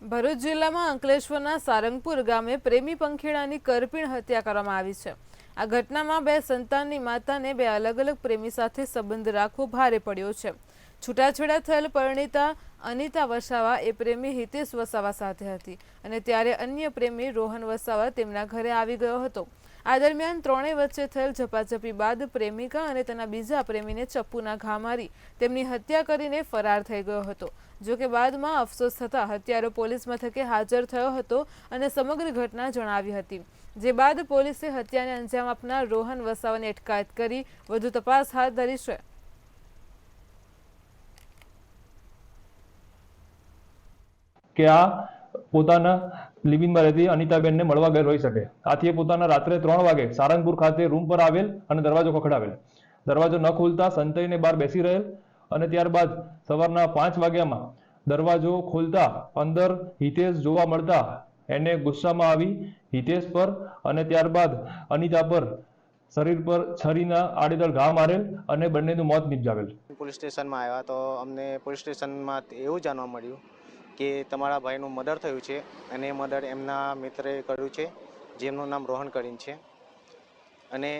ભરૂચ જિલ્લામાં અંકલેશ્વરના સારંગપુર ગામે પ્રેમી પંખીડાની કરપીણ હત્યા કરવામાં આવી છે। આ ઘટનામાં બે સંતાનની માતાને બે અલગ અલગ પ્રેમી સાથે સંબંધ રાખવો ભારે પડ્યો છે। છૂટાછેડા થયેલ પરિણીતા અનિતા વસાવા એ પ્રેમી હિતેશ વસાવા સાથે હતી અને ત્યારે અન્ય પ્રેમી રોહન વસાવા તેમના ઘરે આવી ગયો હતો। આ દરમિયાન ત્રણેય વચ્ચે થયેલ ઝપાઝપી બાદ પ્રેમિકા અને તેના બીજા પ્રેમીને ચપ્પુના ઘા મારી તેમની હત્યા કરીને ફરાર થઈ ગયો હતો। જો કે બાદમાં અફસોસ થતા હત્યારો પોલીસ મથકે હાજર થયો હતો અને સમગ્ર ઘટના જણાવી હતી, જે બાદ પોલીસે હત્યાને અંજામ આપનાર રોહન વસાવાની અટકાયત કરી વધુ તપાસ હાથ ધરી છે। કે આ પોતાના લિવિંગમાં રહેતી અનિતાબેનને મળવા ગઈ હોઈ શકે। આથી પોતાના રાત્રે 3 વાગે સારંગપુર ખાતે રૂમ પર આવેલ અને દરવાજો ખખડાવેલ। દરવાજો ન ખોલતા સંતઈને બહાર બેસી રહેલ અને ત્યારબાદ સવારના 5 વાગ્યામાં દરવાજો ખોલતા અંદર હિતેશ જોવા મળતા એને ગુસ્સામાં આવી હિતેશ પર અને ત્યારબાદ અનિતા પર શરીર પર છરીના આડેધડ ઘા મારેલ અને બંનેનું મોત નિપજાવેલ। પોલીસ સ્ટેશનમાં આવ્યા તો અમને પોલીસ સ્ટેશનમાં એવું જાણવા મળ્યું કે તમારા ભાઈનું મર્ડર થયું છે અને મર્ડર એમના મિત્રએ કર્યું છે, જેમનું નામ રોહન કરીને છે। અને